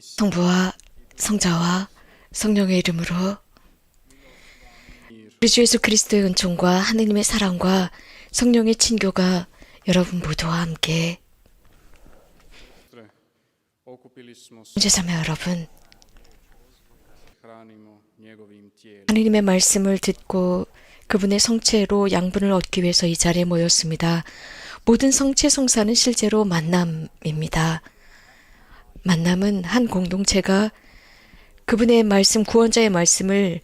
성부와 성자와 성령의 이름으로 우리 주 예수 그리스도의 은총과 하느님의 사랑과 성령의 친교가 여러분 모두와 함께. 형제자매 여러분, 하느님의 말씀을 듣고 그분의 성체로 양분을 얻기 위해서 이 자리에 모였습니다. 모든 성체 성사는 실제로 만남입니다. 만남은 한 공동체가 그분의 말씀, 구원자의 말씀을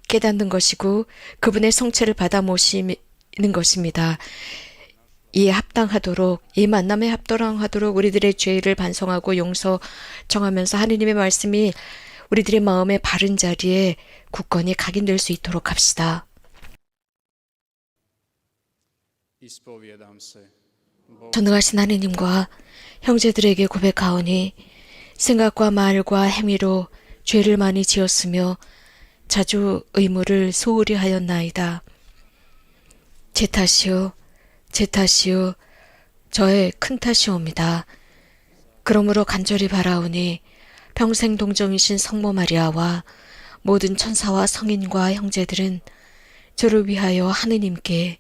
깨닫는 것이고 그분의 성체를 받아 모시는 것입니다. 이에 합당하도록, 이 만남에 합당하도록 우리들의 죄를 반성하고 용서 청하면서 하느님의 말씀이 우리들의 마음의 바른 자리에 굳건히 각인될 수 있도록 합시다. 전능하신 하느님과 형제들에게 고백하오니 생각과 말과 행위로 죄를 많이 지었으며 자주 의무를 소홀히 하였나이다. 제 탓이요, 제 탓이요, 저의 큰 탓이옵니다. 그러므로 간절히 바라오니 평생 동정이신 성모 마리아와 모든 천사와 성인과 형제들은 저를 위하여 하느님께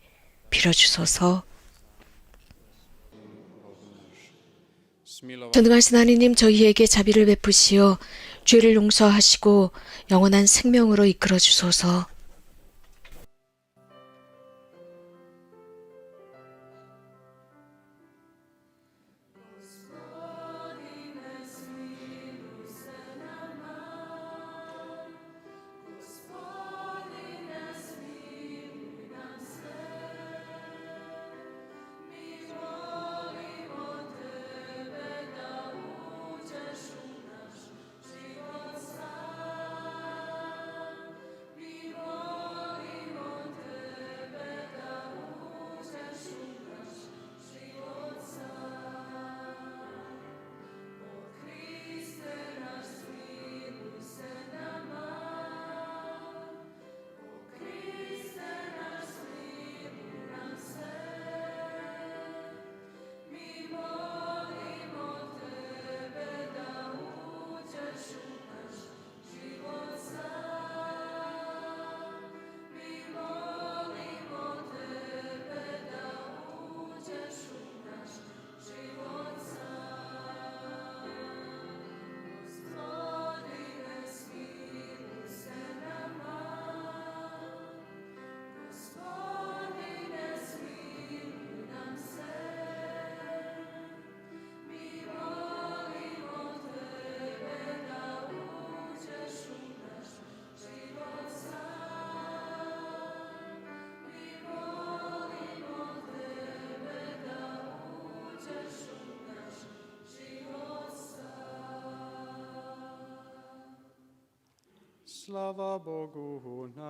빌어주소서. 전능하신 하느님, 저희에게 자비를 베푸시어 죄를 용서하시고 영원한 생명으로 이끌어 주소서.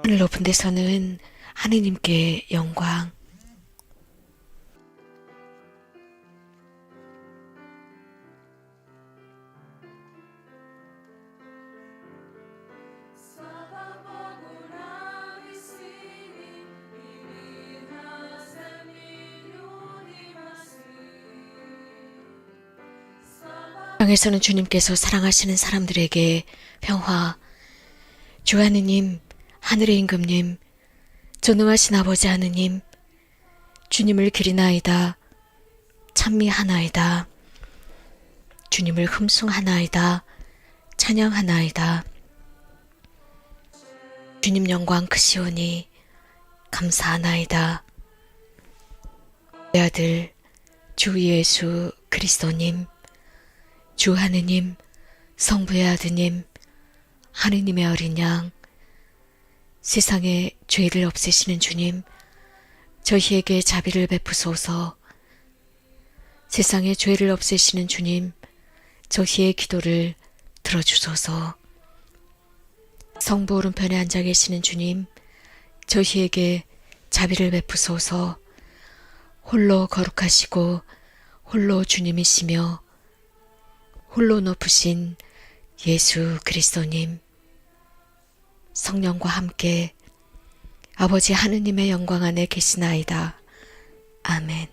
하늘 높은 데서는 하느님께 영광. 땅에서는 주님께서 사랑하시는 사람들에게 평화. 주 하느님, 하늘의 임금님, 전능하신 아버지 하느님, 주님을 기리나이다. 찬미하나이다. 주님을 흠숭하나이다. 찬양하나이다. 주님 영광 크시오니 감사하나이다. 내 아들 주 예수 그리스도님, 주 하느님, 성부의 아드님, 하느님의 어린 양, 세상의 죄를 없애시는 주님, 저희에게 자비를 베푸소서. 세상의 죄를 없애시는 주님, 저희의 기도를 들어주소서. 성부 오른편에 앉아 계시는 주님, 저희에게 자비를 베푸소서. 홀로 거룩하시고 홀로 주님이시며 홀로 높으신 예수 그리스도님, 성령과 함께 아버지 하느님의 영광 안에 계시나이다. 아멘.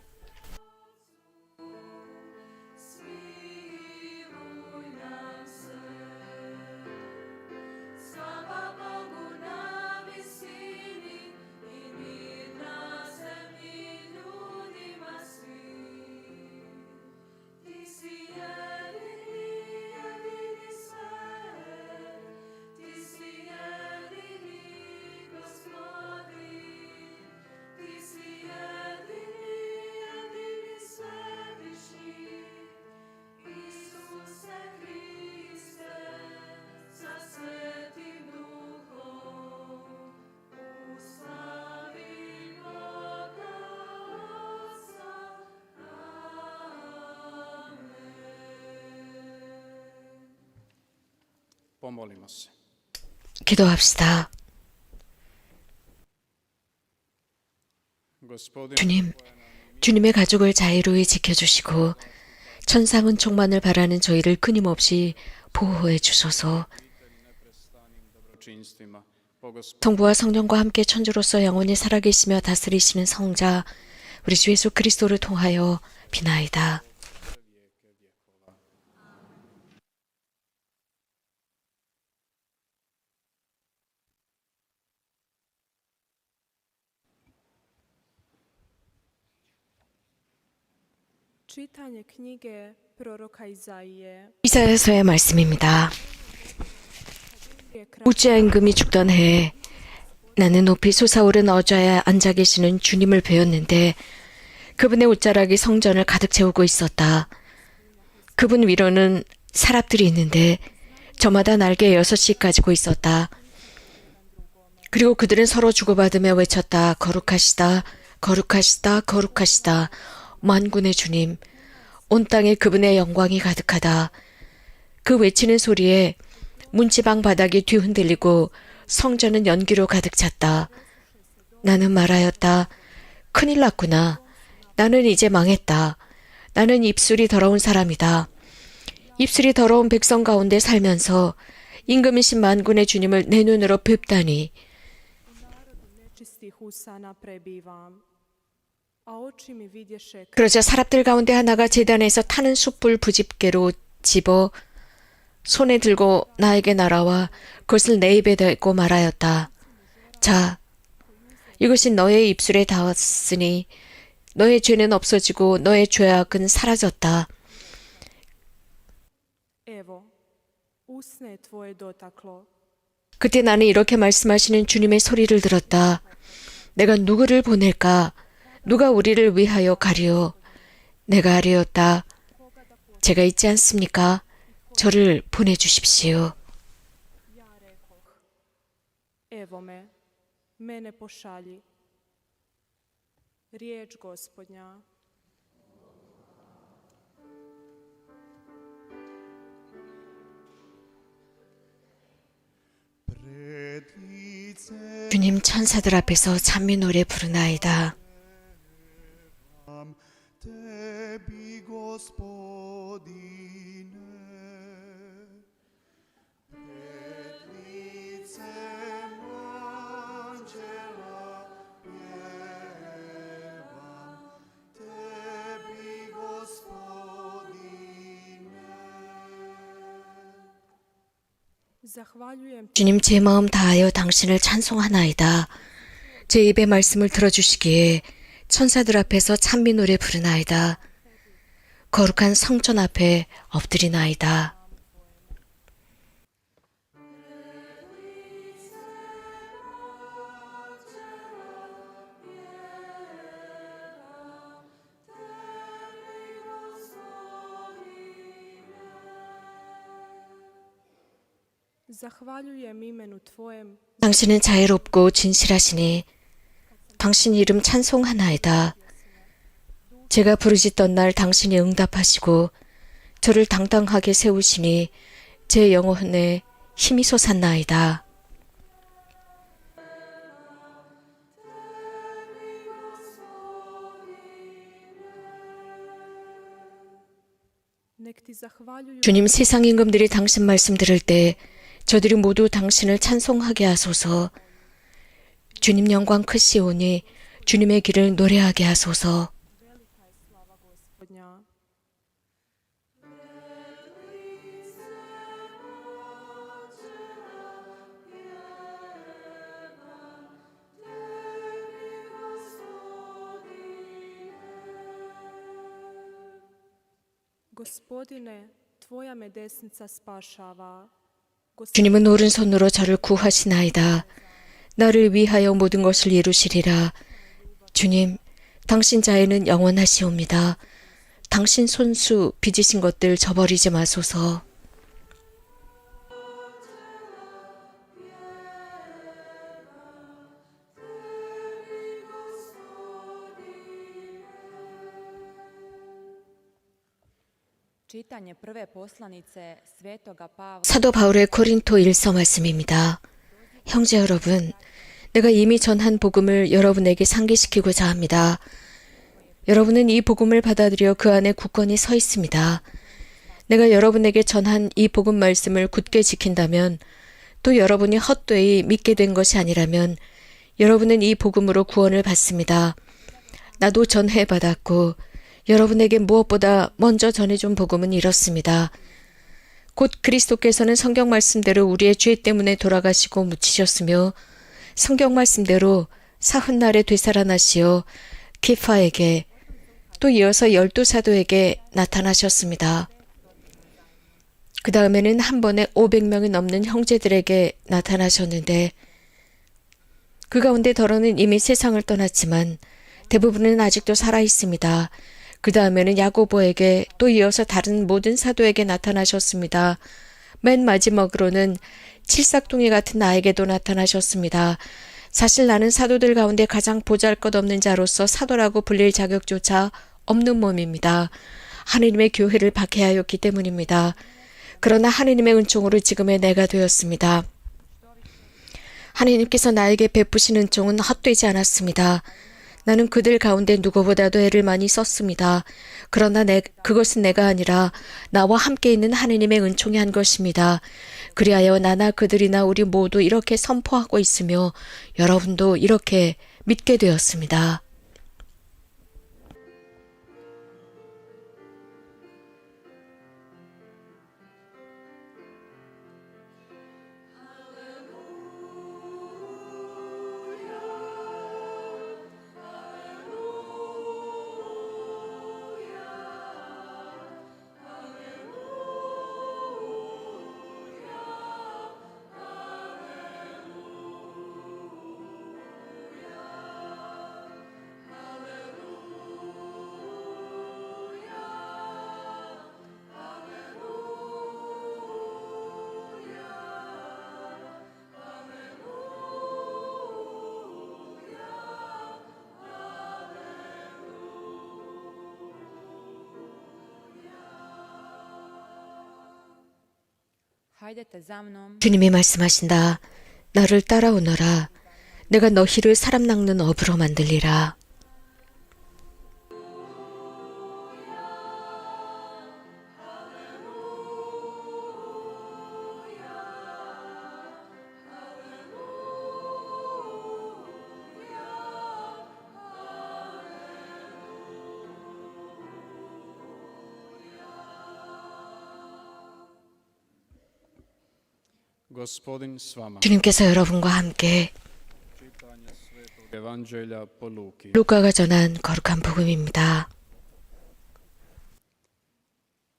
Pomolimo se. 기도합시다. Gospodine, 주님, 주님의 가족을 자유로이 지켜주시고 천상은 총만을 바라는 저희를 끊임없이 보호해 주소서. dobročinstvima, po Gospodinu 성부와 성령과 함께 천주로서 영원히 살아계시며 다스리시는 성자 우리 주 예수 그리스도를 통하여 비나이다. Čitanje knjige proroka Izaije. 이사야서의 말씀입니다. Je kraj 우지아 임금이 죽던 해에 나는 높이 솟아오른 어좌에 앉아 계시는 주님을 배웠는데 그분의 옷자락이 성전을 가득 채우고 있었다. 그분 위로는 사람들이 있는데 저마다 날개 6씩 가지고 있었다. 그리고 그들은 서로 주고받으며 외쳤다. 거룩하시다, 거룩하시다, 거룩하시다. 만군의 주님, 온 땅에 그분의 영광이 가득하다. 그 외치는 소리에 문지방 바닥이 뒤흔들리고 성전은 연기로 가득 찼다. 나는 말하였다. 큰일 났구나. 나는 이제 망했다. 나는 입술이 더러운 사람이다. 입술이 더러운 백성 가운데 살면서 임금이신 만군의 주님을 내 눈으로 뵙다니. nečistih usana prebivam, a oči mi vidješe 그러자 사람들 가운데 하나가 제단에서 타는 숯불 부집개로 집어 손에 들고 나에게 날아와 그것을 내 입에 대고 말하였다. 자, 이것이 너의 입술에 닿았으니 너의 죄는 없어지고 너의 죄악은 사라졌다. Evo, usne tvoje dotaklo. 그때 나는 이렇게 말씀하시는 주님의 소리를 들었다. 내가 누구를 보낼까? 누가 우리를 위하여 가리오? 내가 아뢰었다. 제가 있지 않습니까? 저를 보내주십시오. Ja rekoh, evo me, mene pošalji. Riječ Gospodnja. 주님 천사들 앞에서 찬미 노래 부르나이다. Tebi, Gospodine, pred licem anđela pjevam. Tebi, Gospodine. Zahvaljujem ti, 주님 제 마음 다하여 당신을 찬송하나이다. 제 입의 말씀을 들어주시기에 천사들 앞에서 찬미 노래 부르나이다. 거룩한 성전 앞에 엎드리나이다. zahvaljujem imenu tvojem, 당신은 자애롭고 진실하시니 당신 이름 찬송하나이다. 제가 부르짖던 날 당신이 응답하시고 저를 당당하게 세우시니 제 영혼에 힘이 솟았나이다. nek ti zahvaljuju 주님 세상 임금들이 당신 말씀 들을 때 저들이 모두 당신을 찬송하게 하소서. 주님 영광 크시오니 주님의 길을 노래하게 하소서. Gospodnja. Gospodine, tvoja me desnica spašava. 주님은 오른손으로 저를 구하시나이다. 나를 위하여 모든 것을 이루시리라. 주님, 당신 자애는 영원하시옵니다. 당신 손수 빚으신 것들 저버리지 마소서. Čitanje prve poslanice Svetoga Pavla 사도 바울의 고린토 1서 말씀입니다. 형제 여러분, 내가 이미 전한 복음을 여러분에게 상기시키고자 합니다. 여러분은 이 복음을 받아들여 그 안에 굳건히 서 있습니다. 내가 여러분에게 전한 이 복음 말씀을 굳게 지킨다면, 또 여러분이 헛되이 믿게 된 것이 아니라면 여러분은 이 복음으로 구원을 받습니다. 나도 전해받았고 여러분에게 무엇보다 먼저 전해준 복음은 이렇습니다. 곧 그리스도께서는 성경 말씀대로 우리의 죄 때문에 돌아가시고 묻히셨으며 성경 말씀대로 사흔날에 되살아나시어 기파에게 또 이어서 12사도에게 나타나셨습니다. 그 다음에는 한 번에 500명이 넘는 형제들에게 나타나셨는데 그 가운데 더러는 이미 세상을 떠났지만 대부분은 아직도 살아 있습니다. 그 다음에는 야고보에게 또 이어서 다른 모든 사도에게 나타나셨습니다. 맨 마지막으로는 칠삭둥이 같은 나에게도 나타나셨습니다. 사실 나는 사도들 가운데 가장 보잘것없는 자로서 사도라고 불릴 자격조차 없는 몸입니다. 하느님의 교회를 박해하였기 때문입니다. 그러나 하느님의 은총으로 지금의 내가 되었습니다. 하느님께서 나에게 베푸신 은총은 헛되지 않았습니다. 나는 그들 가운데 누구보다도 애를 많이 썼습니다. 그러나 그것은 내가 아니라 나와 함께 있는 하느님의 은총이 한 것입니다. 그리하여 나나 그들이나 우리 모두 이렇게 선포하고 있으며 여러분도 이렇게 믿게 되었습니다. Hajdete za mnom. 주님이 말씀하신다. 나를 따라오너라. 내가 너희를 사람 낚는 어부로 만들리라. Gospodin s vama. 주님께서 여러분과 함께 Evanđelja po Luki. 루카가 전한 거룩한 복음입니다.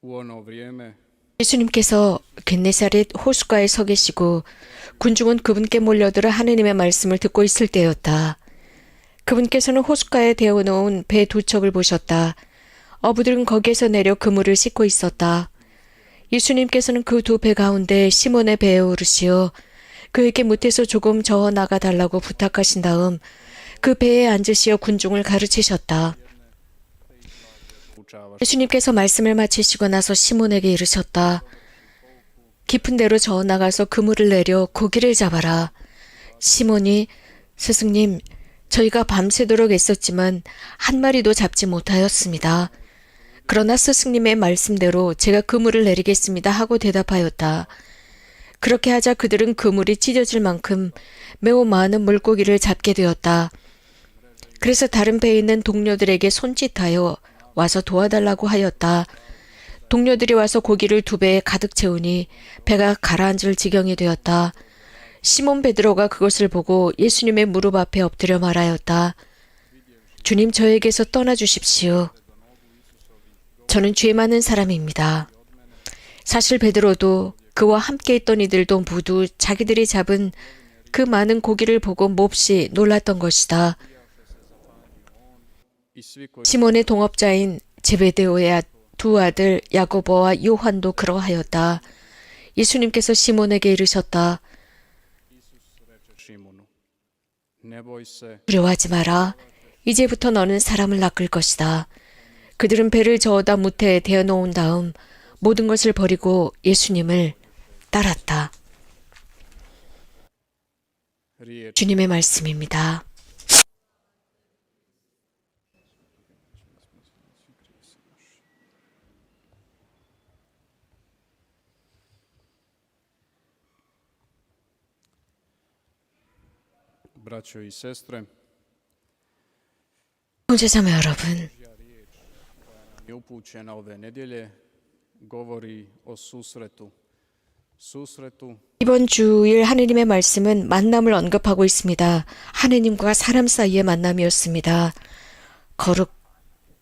U ono vrijeme 예수님께서 겟네사렛 호숫가에 서 계시고 군중은 그분께 몰려들어 하느님의 말씀을 듣고 있을 때였다. 그분께서는 호숫가에 데워놓은 배 두 척을 보셨다. 어부들은 거기에서 내려 그물을 씻고 있었다. 예수님께서는 그 두 배 가운데 시몬의 배에 오르시어 그에게 못해서 조금 저어 나가 달라고 부탁하신 다음 그 배에 앉으시어 군중을 가르치셨다. poučavaš 예수님께서 말씀을 마치시고 나서 시몬에게 이르셨다. 깊은 데로 저어 나가서 그물을 내려 고기를 잡아라. 시몬이 스승님, 저희가 밤새도록 애썼지만 한 마리도 잡지 못하였습니다. 그러나 스승님의 말씀대로 제가 그물을 내리겠습니다 하고 대답하였다. 그렇게 하자 그들은 그물이 찢어질 만큼 매우 많은 물고기를 잡게 되었다. 그래서 다른 배에 있는 동료들에게 손짓하여 와서 도와달라고 하였다. 동료들이 와서 고기를 두 배에 가득 채우니 배가 가라앉을 지경이 되었다. 시몬 베드로가 그것을 보고 예수님의 무릎 앞에 엎드려 말하였다. 주님, 저에게서 떠나주십시오. 저는 죄 많은 사람입니다. 사실 베드로도 그와 함께 있던 이들도 모두 자기들이 잡은 그 많은 고기를 보고 몹시 놀랐던 것이다. i svi koji 시몬의 동업자인 제베데오의 두 아들 야고보와 요한도 그러하였다. 예수님께서 시몬에게 이르셨다. reče Šimonu, ne boj se, 두려워하지 마라. 이제부터 너는 사람을 낚을 것이다. 그들은 배를 저어다 무태에 대어놓은 다음 모든 것을 버리고 예수님을 따랐다. riječ 주님의 말씀입니다. braćo i sestre, 형제자매 여러분, je upućena ove nedjelje, govori o susretu. susretu 이번 주일 하느님의 말씀은 만남을 언급하고 있습니다. 하느님과 사람 사이의 만남이었습니다.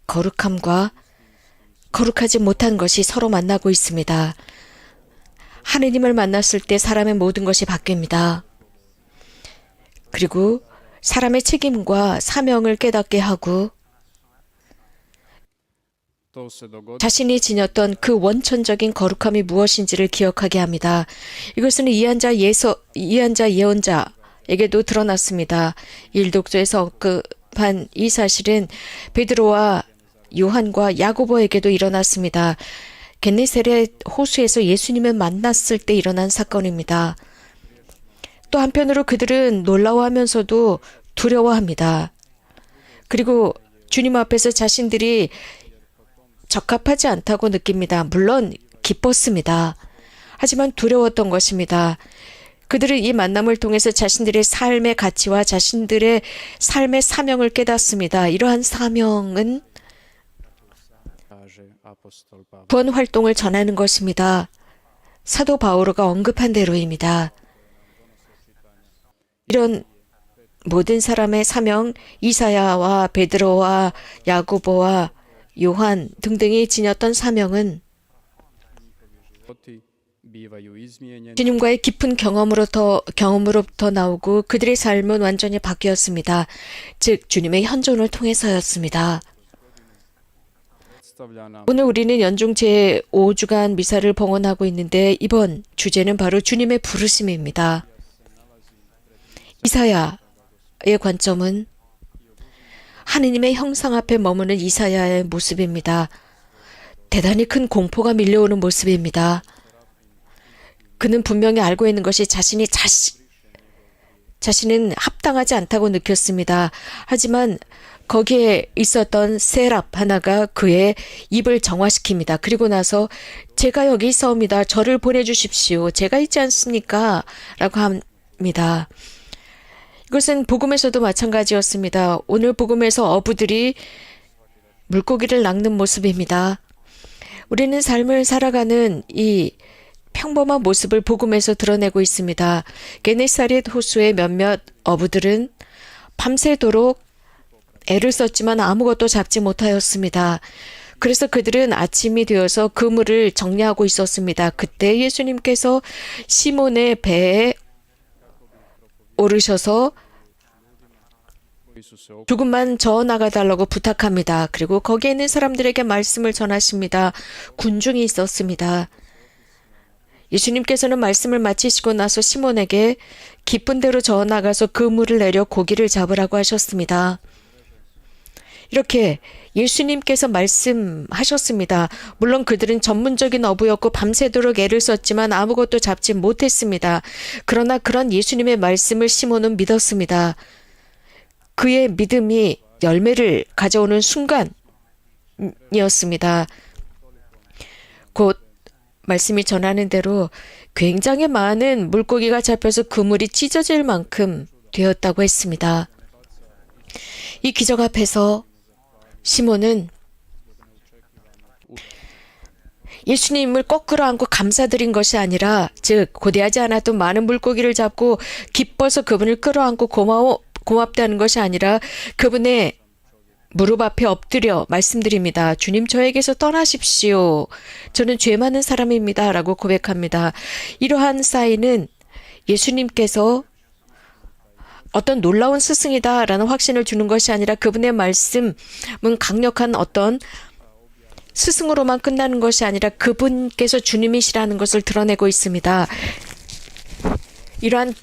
거룩함과 거룩하지 못한 것이 서로 만나고 있습니다. 하느님을 만났을 때 사람의 모든 것이 바뀝니다. 그리고 사람의 책임과 사명을 깨닫게 하고 to se dogodilo 자신이 지녔던 그 원천적인 거룩함이 무엇인지를 기억하게 합니다. 이것은 이한자 예언자에게도 드러났습니다. 일독서에서 언급한 이 사실은 베드로와 요한과 야고보에게도 일어났습니다. 겟네사렛 호수에서 예수님을 만났을 때 일어난 사건입니다. 또 한편으로 그들은 놀라워하면서도 두려워합니다. 그리고 주님 앞에서 자신들이 적합하지 않다고 느낍니다. 물론 기뻤습니다. 하지만 두려웠던 것입니다. 그들은 이 만남을 통해서 자신들의 삶의 가치와 자신들의 삶의 사명을 깨닫습니다. 이러한 사명은 kaže apostol Pavle. 구원 활동을 전하는 것입니다. 사도 바오로가 언급한 대로입니다. 이런 모든 사람의 사명, 이사야와 베드로와 야고보와 요한 등등이 지녔던 사명은 životi bivaju izmijenjeni 주님과의 깊은 경험으로부터 나오고 그들의 삶은 완전히 바뀌었습니다. 즉 주님의 현존을 통해서였습니다. predstavlja nam 오늘 우리는 연중 제5주간 미사를 봉헌하고 있는데 이번 주제는 바로 주님의 부르심입니다. 이사야의 관점은 하느님의 형상 앞에 머무는 이사야의 모습입니다. 대단히 큰 공포가 밀려오는 모습입니다. 그는 분명히 알고 있는 것이 자신은 합당하지 않다고 느꼈습니다. 하지만 거기에 있었던 세랍 하나가 그의 입을 정화시킵니다. 그리고 나서 제가 여기 있사옵니다. 저를 보내주십시오. 제가 있지 않습니까? 라고 합니다. 이것은 복음에서도 마찬가지였습니다. 오늘 복음에서 어부들이 물고기를 낚는 모습입니다. 우리는 삶을 살아가는 이 평범한 모습을 복음에서 드러내고 있습니다. 게네사렛 호수의 몇몇 어부들은 밤새도록 애를 썼지만 아무것도 잡지 못하였습니다. 그래서 그들은 아침이 되어서 그물을 정리하고 있었습니다. 그때 예수님께서 시몬의 배에 오르셔서 koji su se 조금만 저 나가달라고 부탁합니다. 그리고 거기에 있는 사람들에게 말씀을 전하십니다. 군중이 있었습니다. 예수님께서는 말씀을 마치시고 나서 시몬에게 깊은 데로 저 나가서 그물을 내려 고기를 잡으라고 하셨습니다. 이렇게 예수님께서 말씀하셨습니다. 물론 그들은 전문적인 어부였고 밤새도록 애를 썼지만 아무것도 잡지 못했습니다. 그러나 그런 예수님의 말씀을 시몬은 믿었습니다. 그의 믿음이 열매를 가져오는 순간이었습니다. 곧 말씀이 전하는 대로 굉장히 많은 물고기가 잡혀서 그물이 찢어질 만큼 되었다고 했습니다. 이 기적 앞에서 시몬은 예수님을 거꾸로 안고 감사드린 것이 아니라 즉 고대하지 않았던 많은 물고기를 잡고 기뻐서 그분을 끌어안고 고맙다는 것이 아니라 그분의 무릎 앞에 엎드려 말씀드립니다. 주님 저에게서 떠나십시오. 저는 죄 많은 사람입니다. 라고 고백합니다. 이러한 사인은 예수님께서 어떤 놀라운 스승이다 라는 확신을 주는 것이 아니라 그분의 말씀은 강력한 어떤 스승으로만 끝나는 것이 아니라 그분께서 주님이시라는 것을 드러내고 있습니다. 이러한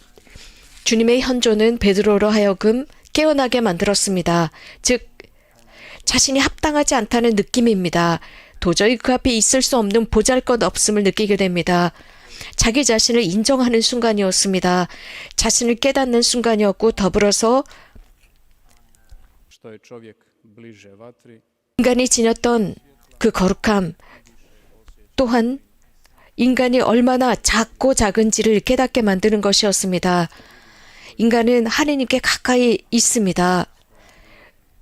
주님의 현존은 베드로로 하여금 깨어나게 만들었습니다. 즉 자신이 합당하지 않다는 느낌입니다. 도저히 그 앞에 있을 수 없는 보잘것없음을 느끼게 됩니다. 자기 자신을 인정하는 순간이었습니다. 자신을 깨닫는 순간이었고 더불어서 što je čovjek bliže vatri, 인간이 지녔던 그 거룩함 또한 인간이 얼마나 작고 작은지를 깨닫게 만드는 것이었습니다. 인간은 하느님께 가까이 있습니다.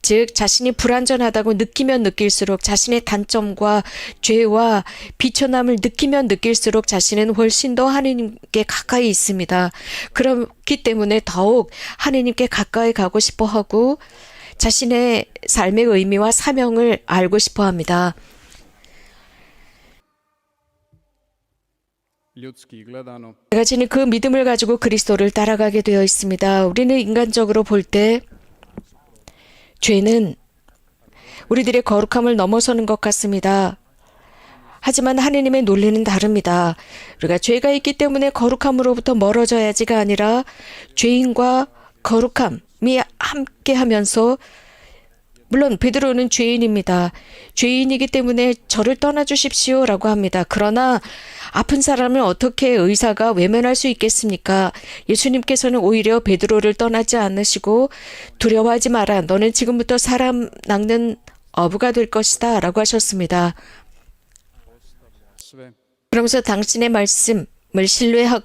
즉 자신이 불완전하다고 느끼면 느낄수록 자신의 단점과 죄와 비천함을 느끼면 느낄수록 자신은 훨씬 더 하느님께 가까이 있습니다. 그렇기 때문에 더욱 하느님께 가까이 가고 싶어 하고 자신의 삶의 의미와 사명을 알고 싶어 합니다. ljudski gledano, 내가 지닌 그 믿음을 가지고 그리스도를 따라가게 되어 있습니다. 우리는 인간적으로 볼 때 죄는 우리들의 거룩함을 넘어서는 것 같습니다. 하지만 하느님의 논리는 다릅니다. 우리가 죄가 있기 때문에 거룩함으로부터 멀어져야지가 아니라 죄인과 거룩함이 함께하면서 물론 베드로는 죄인입니다. 죄인이기 때문에 저를 떠나주십시오라고 합니다. 그러나 아픈 사람을 어떻게 의사가 외면할 수 있겠습니까? 예수님께서는 오히려 베드로를 떠나지 않으시고 두려워하지 마라. 너는 지금부터 사람 낚는 어부가 될 것이다 라고 하셨습니다. sve 그러면서 당신의 말씀을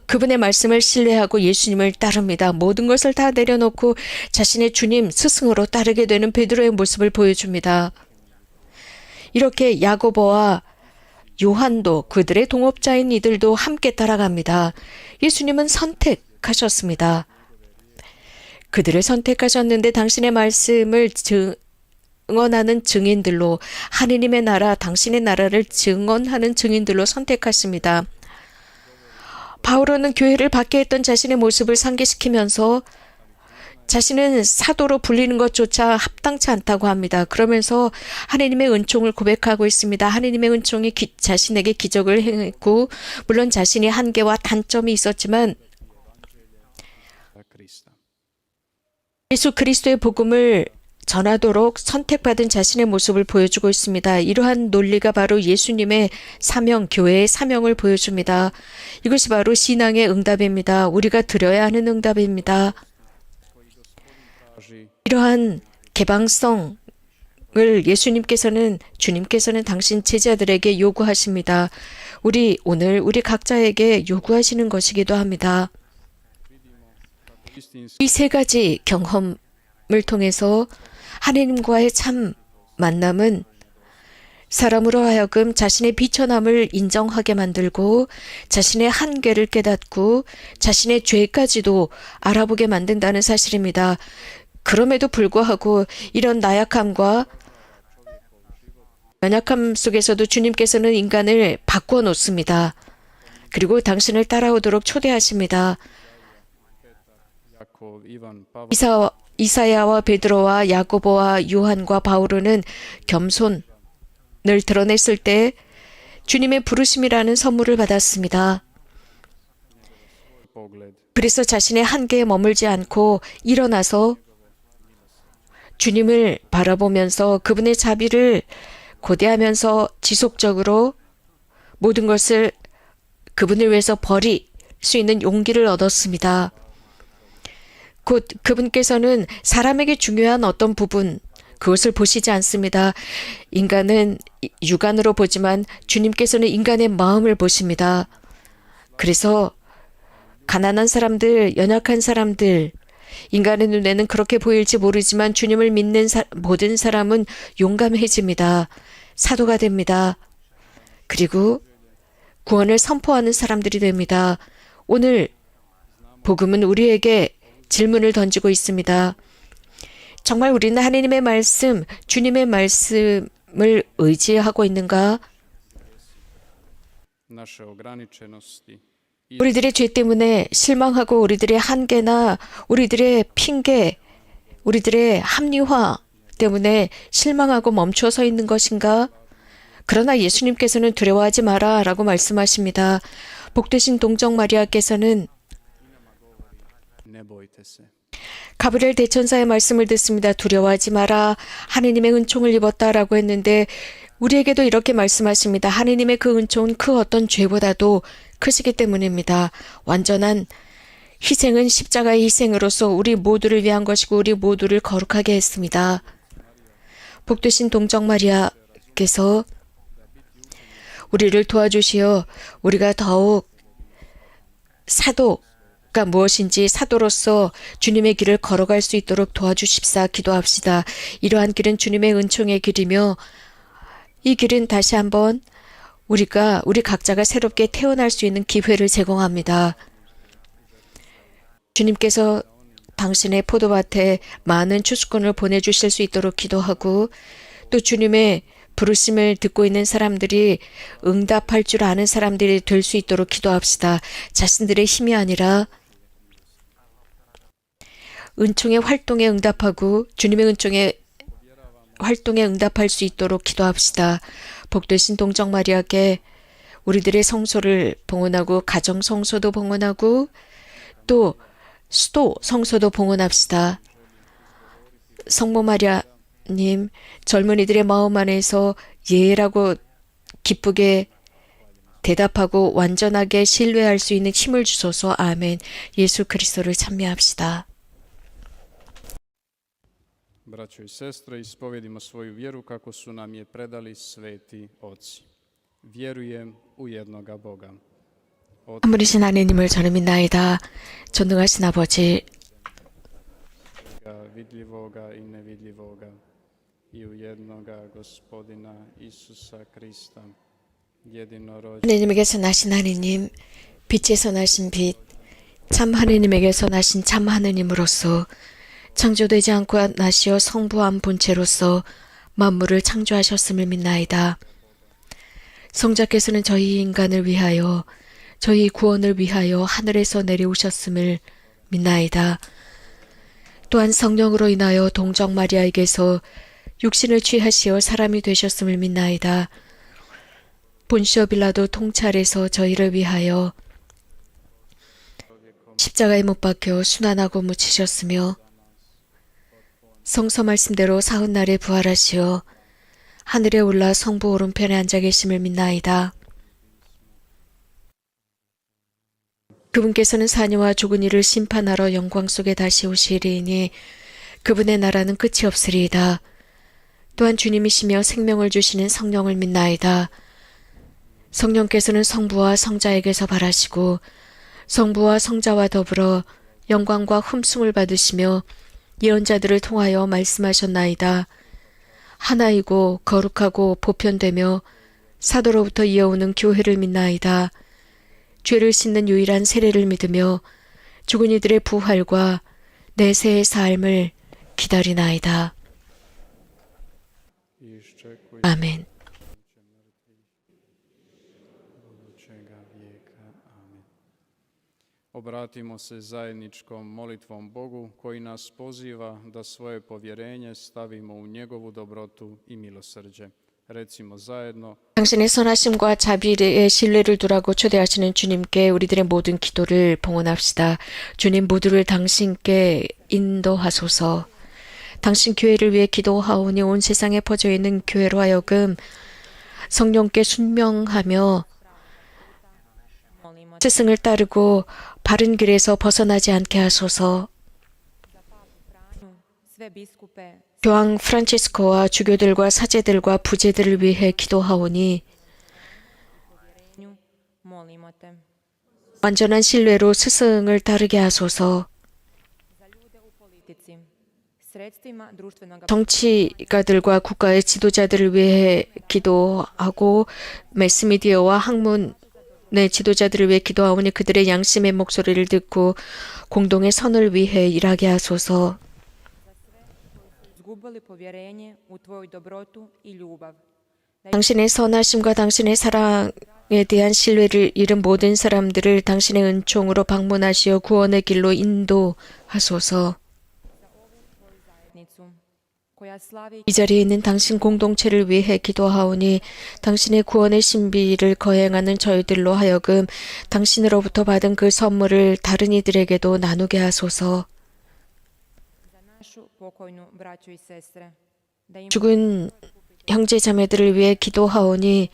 그분의 말씀을 신뢰하고 예수님을 따릅니다. 모든 것을 다 내려놓고 자신의 주님 스승으로 따르게 되는 베드로의 모습을 보여줍니다. 이렇게 야고보와 요한도 그들의 동업자인 이들도 함께 따라갑니다. 예수님은 선택하셨습니다. 그들을 선택하셨는데 당신의 말씀을 증언하는 증인들로 하느님의 나라, 당신의 나라를 증언하는 증인들로 선택하십니다. 바울은 교회를 밖에 했던 자신의 모습을 상기시키면서 자신은 사도로 불리는 것조차 합당치 않다고 합니다. 그러면서 하느님의 은총을 고백하고 있습니다. 하느님의 은총이 자신에게 기적을 행했고 물론 자신이 한계와 단점이 있었지만 za Krista. 예수 그리스도의 복음을 전하도록 선택받은 자신의 모습을 보여주고 있습니다. 이러한 논리가 바로 예수님의 사명, 교회의 사명을 보여줍니다. 이것이 바로 신앙의 응답입니다. 우리가 드려야 하는 응답입니다. Traži 이러한 개방성을 주님께서는 당신 제자들에게 요구하십니다. 오늘 우리 각자에게 요구하시는 것이기도 합니다. istinski 이 세 가지 경험을 통해서 하느님과의 참 만남은 사람으로 하여금 자신의 비천함을 인정하게 만들고 자신의 한계를 깨닫고 자신의 죄까지도 알아보게 만든다는 사실입니다. 그럼에도 불구하고 이런 나약함과 연약함 속에서도 주님께서는 인간을 바꾸어 놓습니다. 그리고 당신을 따라오도록 초대하십니다. Jakov, Ivan, Pavol, 이사야와 베드로와 야고보와 요한과 바울은 겸손을 드러냈을 때 주님의 부르심이라는 선물을 받았습니다. pogled, 그래서 자신의 한계에 머물지 않고 일어나서 주님을 바라보면서 그분의 자비를 고대하면서 지속적으로 모든 것을 그분을 위해서 버릴 수 있는 용기를 얻었습니다. 곧 그분께서는 사람에게 중요한 어떤 부분, 그것을 보시지 않습니다. 인간은 육안으로 보지만 주님께서는 인간의 마음을 보십니다. 그래서 가난한 사람들, 연약한 사람들, 인간의 눈에는 그렇게 보일지 모르지만 주님을 믿는 모든 사람은 용감해집니다. 사도가 됩니다. 그리고 구원을 선포하는 사람들이 됩니다. 오늘 복음은 우리에게 질문을 던지고 있습니다. 정말 우리는 하느님의 말씀, 주님의 말씀을 의지하고 있는가? naše ograničenosti 우리들의 죄 때문에 실망하고 우리들의 한계나 우리들의 핑계, 우리들의 합리화 때문에 실망하고 멈춰 서 있는 것인가? 그러나 예수님께서는 두려워하지 마라 라고 말씀하십니다. 복되신 동정 마리아께서는 ne bojte se. 가브리엘 대천사의 말씀을 듣습니다. 두려워하지 마라. 하느님의 은총을 입었다라고 했는데 우리에게도 이렇게 말씀하십니다. 하느님의 그 은총은 그 어떤 죄보다도 크시기 때문입니다. 완전한 희생은 십자가의 희생으로서 우리 모두를 위한 것이고 우리 모두를 거룩하게 했습니다. 복되신 동정 마리아께서 우리를 도와주시어 우리가 더욱 사도가 무엇인지 사도로서 주님의 길을 걸어갈 수 있도록 도와주십사 기도합시다. 이러한 길은 주님의 은총의 길이며 이 길은 다시 한번 우리 각자가 새롭게 태어날 수 있는 기회를 제공합니다. 주님께서 당신의 포도밭에 많은 추수꾼을 보내주실 수 있도록 기도하고 또 주님의 부르심을 듣고 있는 사람들이 응답할 줄 아는 사람들이 될 수 있도록 기도합시다. 자신들의 힘이 아니라 은총의 활동에 응답하고 주님의 은총의 활동에 응답할 수 있도록 기도합시다. 복되신 동정 마리아께 우리들의 성소를 봉헌하고 가정 성소도 봉헌하고 또 수도 성소도 봉헌합시다. 성모 마리아님, 젊은이들의 마음 안에서 예라고 기쁘게 대답하고 완전하게 신뢰할 수 있는 힘을 주소서. 아멘. 예수 그리스도를 찬미합시다. Braćo i sestre, ispovedimo svoju vjeru kako su nam je predali sveti oci. Vjerujem u jednoga Boga. 한 분이신 하느님을 저는 믿나이다. 전능하신 아버지, Vidljivoga i nevidljivoga i u jednoga Gospodina Isusa Krista, jedinorođenog 하느님에게서 나신 하느님, 빛에서 나신 빛, 참 하느님에게서 나신 참 하느님으로서 창조되지 않고 나시어 성부한 본체로서 만물을 창조하셨음을 믿나이다. 성자께서는 저희 인간을 위하여 저희 구원을 위하여 하늘에서 내려오셨음을 믿나이다. 또한 성령으로 인하여 동정 마리아에게서 육신을 취하시어 사람이 되셨음을 믿나이다. 본시오 빌라도 통찰에서 저희를 위하여 십자가에 못 박혀 순환하고 묻히셨으며 성서 말씀대로 사흔날에 부활하시어 하늘에 올라 성부 오른편에 앉아 계심을 믿나이다. 그분께서는 사녀와 죽은 이를 심판하러 영광 속에 다시 오시리니 그분의 나라는 끝이 없으리이다. 또한 주님이시며 생명을 주시는 성령을 믿나이다. 성령께서는 성부와 성자에게서 발하시고 성부와 성자와 더불어 영광과 흠숭을 받으시며 예언자들을 통하여 말씀하셨나이다. 하나이고 거룩하고 보편되며 사도로부터 이어오는 교회를 믿나이다. 죄를 씻는 유일한 세례를 믿으며 죽은 이들의 부활과 내세의 삶을 기다리나이다. i iščekuj 아멘. budućega vijeka. Amen. Obratimo se zajedničkom molitvom Bogu koji nas poziva da svoje povjerenje stavimo u njegovu dobrotu i milosrđe. Recimo zajedno. 당신의 선하심과 자비의 신뢰를 두라고 초대하시는 주님께 우리들의 모든 기도를 봉헌합시다. 주님 모두를 당신께 인도하소서. 당신 교회를 위해 기도하오니 온 세상에 퍼져 있는 교회로 하여금 성령께 순명하며 Molimo 스승을 따르고 바른 길에서 벗어나지 않게 하소서. sve biskupe, 교황 프란치스코와 주교들과 사제들과 부제들을 위해 기도하오니 nju, molimo te. 완전한 신뢰로 스승을 따르게 하소서. Za ljude u politici, sredstvima društvenoga 정치가들과 국가의 지도자들을 위해 기도하고 매스미디어와 학문의 지도자들을 위해 기도하오니 그들의 양심의 목소리를 듣고 공동의 선을 위해 일하게 하소서. izgubili povjerenje u tvoju dobrotu i ljubav. 당신의 선하심과 당신의 사랑에 대한 신뢰를 잃은 모든 사람들을 당신의 은총으로 방문하시어 구원의 길로 인도하소서. Zajednicu koja slavi 이 자리에 있는 당신 공동체를 위해 기도하오니 당신의 구원의 신비를 거행하는 저희들로 하여금 당신으로부터 받은 그 선물을 다른 이들에게도 나누게 하소서. za našu pokojnu braću i sestre. Da im 죽은 형제 자매들을 위해 기도하오니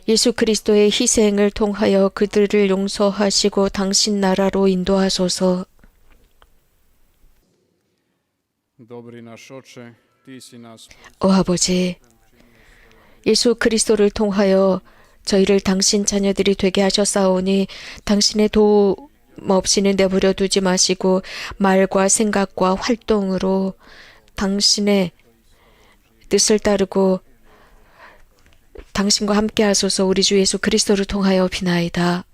예수 그리스도의 희생을 통하여 그들을 용서하시고 당신 나라로 인도하소서. Dobri naš oče, ti si nas 오 아버지, 예수 그리스도를 통하여 저희를 당신 자녀들이 되게 하셨사오니 당신의 도움 없이는 내버려 두지 마시고 말과 생각과 활동으로 당신의 뜻을 따르고 당신과 함께 하소서. 우리 주 예수 그리스도를 통하여 비나이다.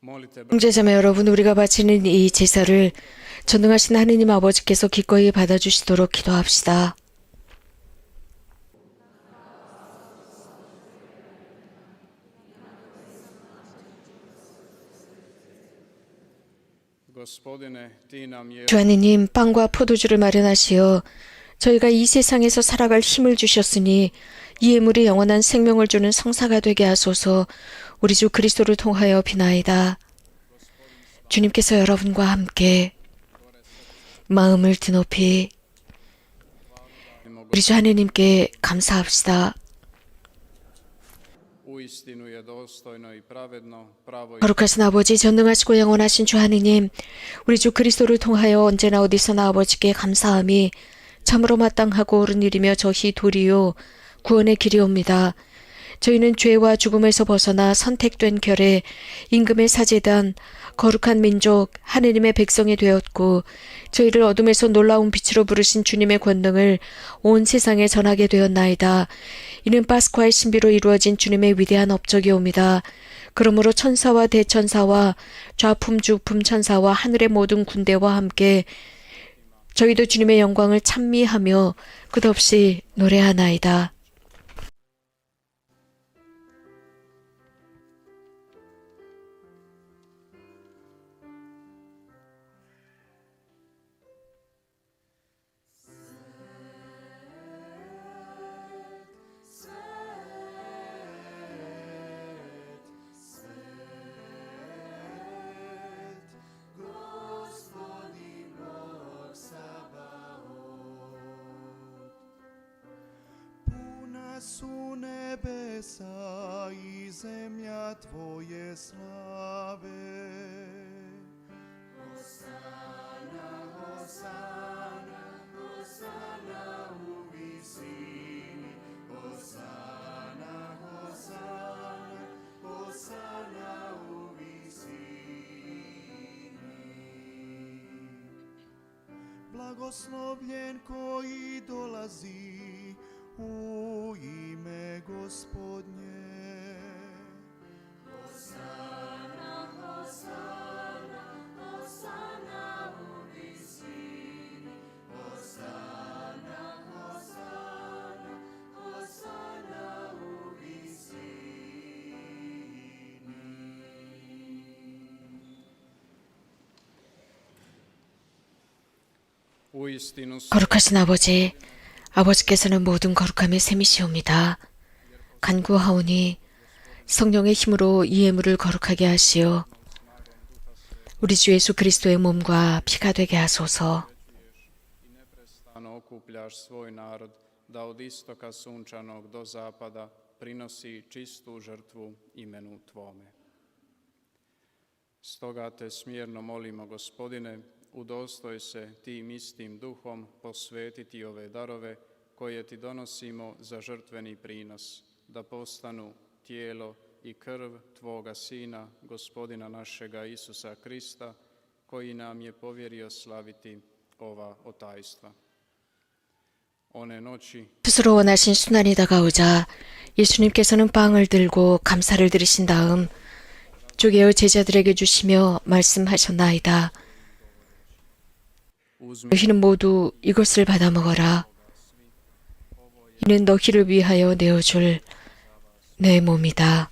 molite 형제자매 여러분, 우리가 바치는 이 제사를 전능하신 하느님 아버지께서 기꺼이 받아주시도록 기도합시다. Gospodine, ti nam je 주 하느님, 빵과 포도주를 마련하시어 저희가 이 세상에서 살아갈 힘을 주셨으니 이 예물이 영원한 생명을 주는 성사가 되게 하소서. 우리 주 그리스도를 통하여 비나이다. 주님께서 여러분과 함께 마음을 드높이 우리 주 하느님께 감사합시다. uistinu je dostojno i pravedno, pravo i 거룩하신 아버지, 전능하시고 영원하신 주 하느님, 우리 주 그리스도를 통하여 언제나 어디서나 아버지께 감사함이 참으로 마땅하고 옳은 일이며 저희 도리요 구원의 길이옵니다. 저희는 죄와 죽음에서 벗어나 선택된 결에 임금의 사제단 거룩한 민족 하느님의 백성이 되었고 저희를 어둠에서 놀라운 빛으로 부르신 주님의 권능을 온 세상에 전하게 되었나이다. 이는 파스쿠아의 신비로 이루어진 주님의 위대한 업적이옵니다. 그러므로 천사와 대천사와 좌품 주품 천사와 하늘의 모든 군대와 함께 저희도 주님의 영광을 찬미하며 끝없이 노래하나이다. Puna su nebesa i zemlja tvoje slave. Hosana, Hosana, Hosana u visini. Hosana, Hosana, Hosana u visini. Blagoslovljen koji dolazi u ime Gospodnje. Hosana, Hosana, Hosana u visini. Hosana, Hosana, Hosana u visini. uistinu su 거룩하신 아버지, 아버지께서는 모든 거룩함의 셈이시옵니다. 간구하오니 성령의 힘으로 이 예물을 거룩하게 하시어 우리 주 예수 그리스도의 몸과 피가 되게 하소서. I neprestano okupljaš svoj narod, da od istoka sunčanog do zapada prinosi čistu žrtvu imenu Tvome. Stoga te smjerno molimo, Gospodine, udostoj se tim istim duhom posvetiti ove darove koje ti donosimo za žrtveni prinos, da postanu tijelo i krv Tvoga Sina, Gospodina našega Isusa Krista, koji nam je povjerio slaviti ova otajstva. One noći 스스로 원하신 순환이 다가오자 예수님께서는 빵을 들고 감사를 드리신 다음 쪼개어 제자들에게 주시며 말씀하셨나이다. uzmi 너희는 모두 이것을 받아 먹어라. 이는 너희를 위하여 내어줄 내 몸이다.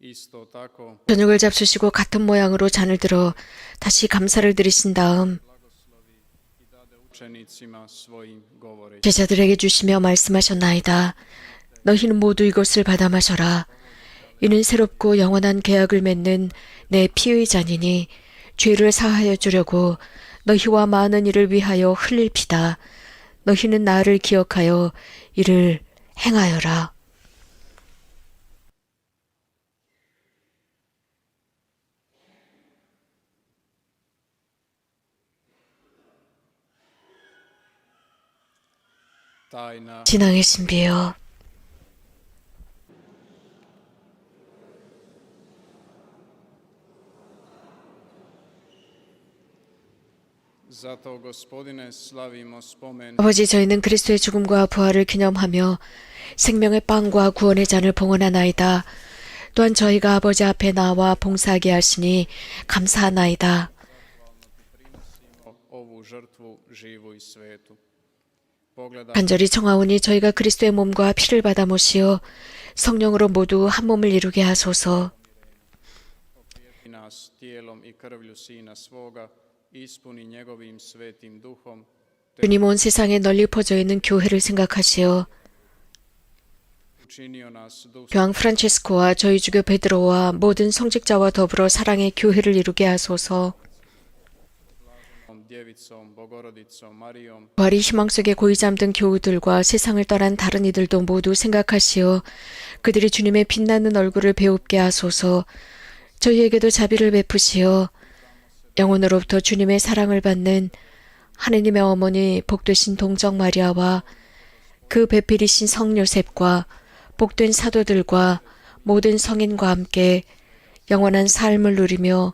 isto tako 저녁을 잡수시고 같은 모양으로 잔을 들어 다시 감사를 드리신 다음 učenicima svojim govoreći. 제자들에게 주시며 말씀하셨나이다. 너희는 모두 이것을 받아 마셔라. 이는 새롭고 영원한 계약을 맺는 내 피의 잔이니 죄를 사하여 주려고 너희와 많은 이를 위하여 흘릴 피다. 너희는 나를 기억하여 이를 행하여라. Tajna 진앙의 신비여, zato, Gospodine, slavimo spomen 아버지, 저희는 그리스도의 죽음과 부활을 기념하며 생명의 빵과 구원의 잔을 봉헌하나이다. 또한 저희가 아버지 앞에 나와 봉사하게 하시니 감사하나이다. ovu žrtvu živu i svetu. Pogledaj 간절히 청하오니 저희가 그리스도의 몸과 피를 받아 모시어 성령으로 모두 한 몸을 이루게 하소서. nas tijelom i krvlju Sina svoga, ispuni njegovim svetim duhom, 주님, 온 세상에 널리 퍼져 있는 교회를 생각하시어 učinio nas duh 교황 프란체스코와 저희 주교 베드로와 모든 성직자와 더불어 사랑의 교회를 이루게 하소서. djevicom, Bogorodicom, Marijom, 부활이 희망 속에 고이 잠든 교우들과 세상을 떠난 다른 이들도 모두 생각하시어 그들이 주님의 빛나는 얼굴을 배웁게 하소서. 저희에게도 자비를 베푸시어 영혼으로부터 주님의 사랑을 받는 하느님의 어머니 복되신 동정 마리아와 그 배필이신 성 요셉과 복된 사도들과 모든 성인과 함께 영원한 삶을 누리며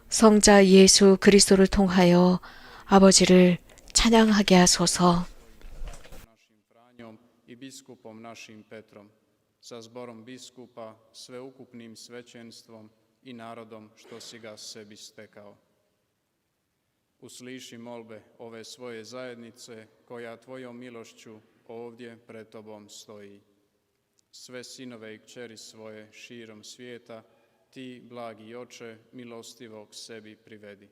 성자 예수 그리스도를 통하여 아버지를 찬양하게 하소서. našim Franjom i biskupom našim Petrom, sa zborom biskupa, sveukupnim svećenstvom i narodom što si ga sebi stekao. Usliši molbe ove svoje zajednice koja tvojom milošću ovdje pred tobom stoji. Sve sinove i kćeri svoje širom svijeta, ti, blagi oče, milostivog sebi privedi.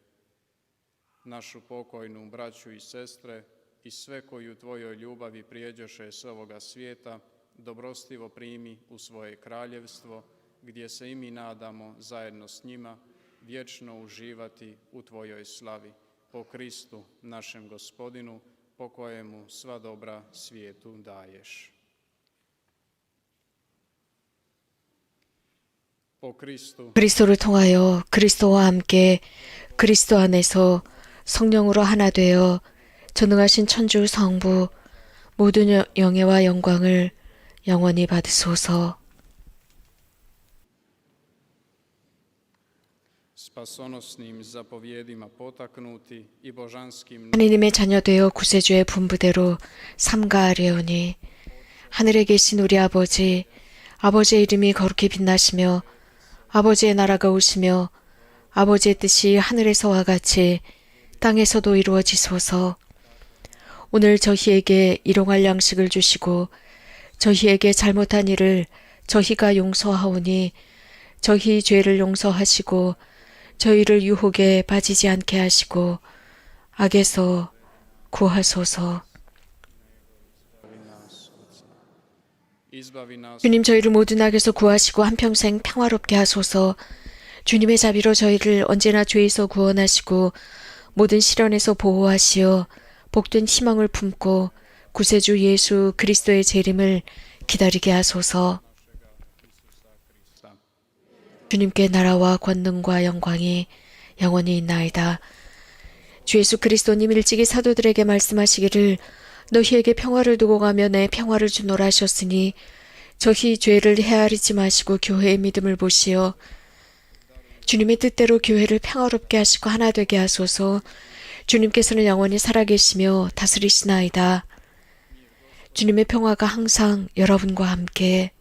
Našu pokojnu braću i sestre i sve koji u tvojoj ljubavi prijeđoše s ovoga svijeta, dobrostivo primi u svoje kraljevstvo, gdje se i mi nadamo zajedno s njima vječno uživati u tvojoj slavi. Po Kristu, našem Gospodinu, po kojemu sva dobra svijetu daješ. Po Kristu, 그리스도를 통하여 그리스도와 함께 그리스도 안에서 성령으로 하나 되어 전능하신 천주 성부 모든 영예와 영광을 영원히 받으소서. spasonosnim zapovjedima potaknuti i božanskim 하느님의 자녀 되어 구세주의 분부대로 삼가하려오니 하늘에 계신 우리 아버지, 아버지의 이름이 거룩히 빛나시며 아버지의 나라가 오시며 아버지의 뜻이 하늘에서와 같이 땅에서도 이루어지소서. 오늘 저희에게 일용할 양식을 주시고 저희에게 잘못한 일을 저희가 용서하오니 저희 죄를 용서하시고 저희를 유혹에 빠지지 않게 하시고 악에서 구하소서. Izbavi nas 주님, 저희를 모든 악에서 구하시고 한평생 평화롭게 하소서. 주님의 자비로 저희를 언제나 죄에서 구원하시고 모든 시련에서 보호하시어 복된 희망을 품고 구세주 예수 그리스도의 재림을 기다리게 하소서. 주님께 나라와 권능과 영광이 영원히 있나이다. 주 예수 그리스도님 일찍이 사도들에게 말씀하시기를 너희에게 평화를 두고 가며 내 평화를 주노라 하셨으니 저희 죄를 헤아리지 마시고 교회의 믿음을 보시어 주님의 뜻대로 교회를 평화롭게 하시고 하나 되게 하소서. 주님께서는 영원히 살아계시며 다스리시나이다. 주님의 평화가 항상 여러분과 함께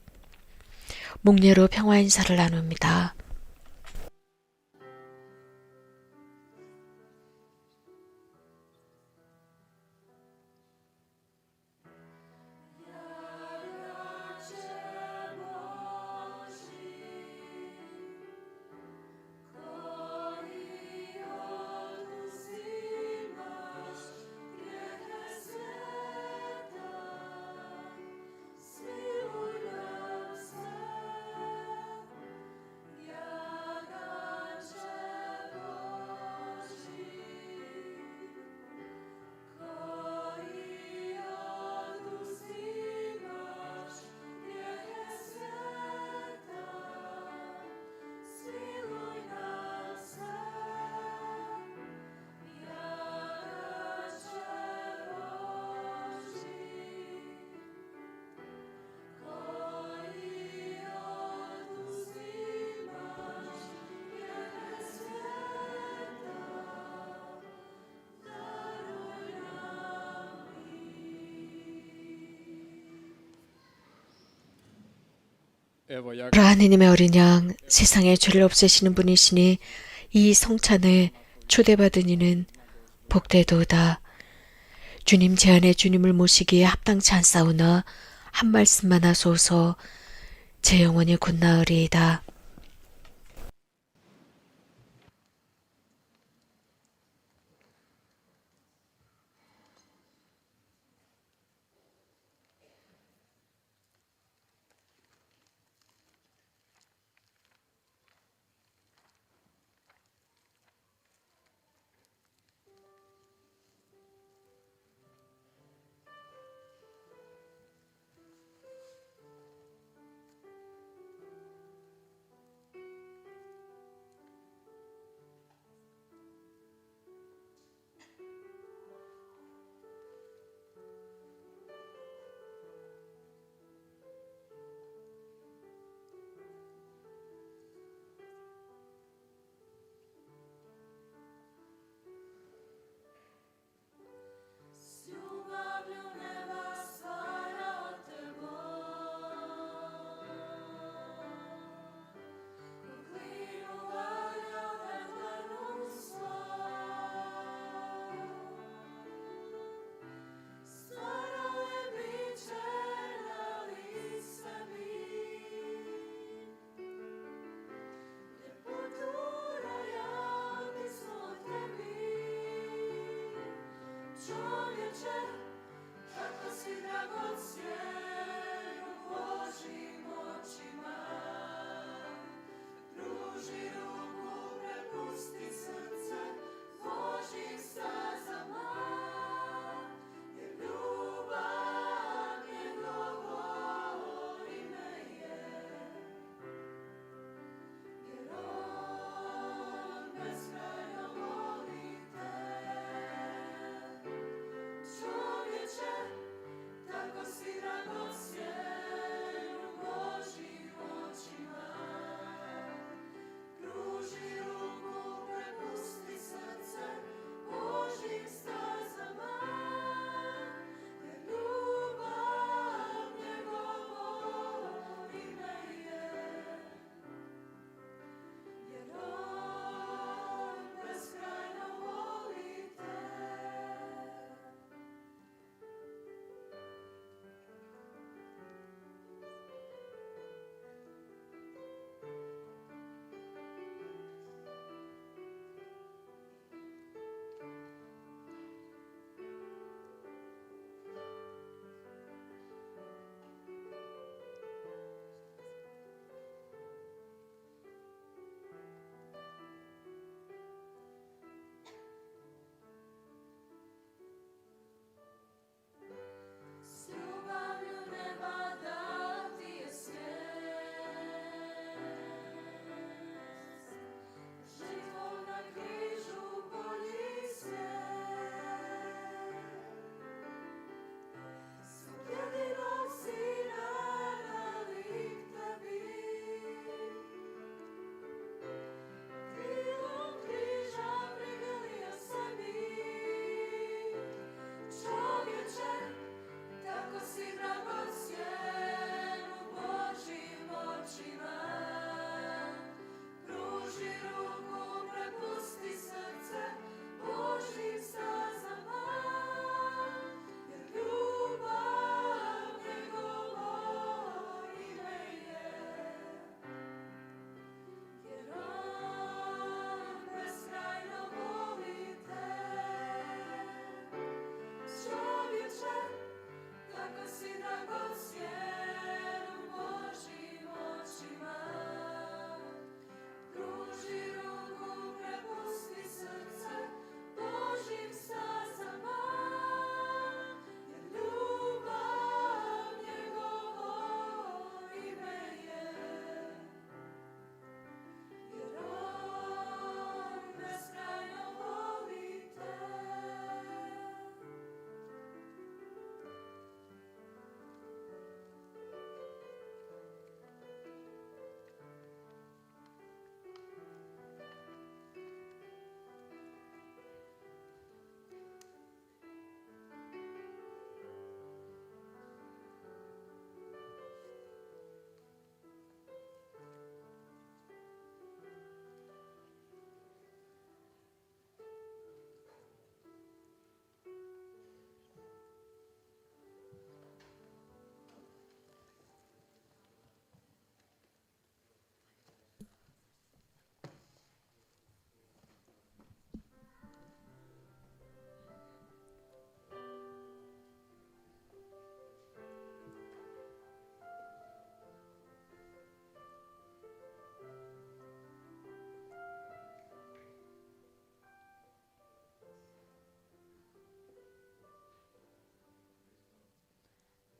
목례로 평화 인사를 나눕니다. evo jak 하느님의 어린 양, 세상의 죄를 없애시는 분이시니 이 성찬에 초대받은 이는 복되도다. 주님 제안에 주님을 모시기에 합당치 않사오나 한 말씀만 하소서. 제 영혼이 곧나으리이다.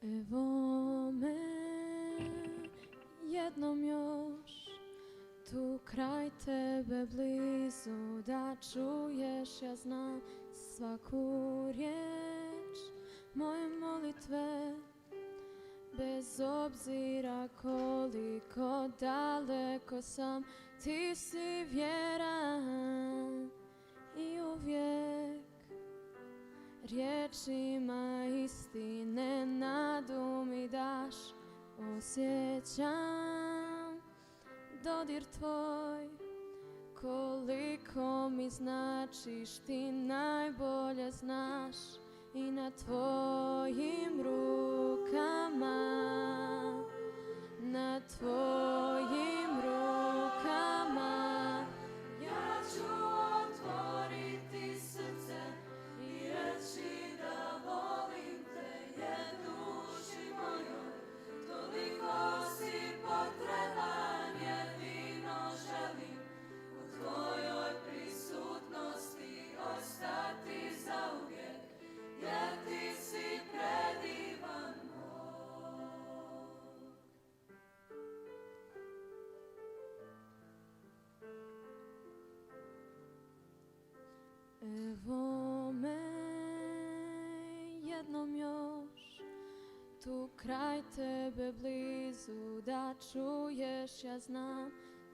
Evo me jednom još tu kraj tebe blizu, da čuješ, ja znam svaku riječ moje molitve, bez obzira koliko daleko sam, ti si vjeran i uvijek riječima istine nadu mi daš. Osjećam dodir tvoj, koliko mi značiš, ti najbolje znaš, i na tvojim rukama, na tvojim rukama Ja ću otvoriti srce i reći da volim te, jer duši mojoj toliko si potreban, jedino želim u tvojoj prisutnosti ostati zauvijek, jer ti si predivan Bog. Evo me jednom još tu kraj tebe blizu, da čuješ, ja znam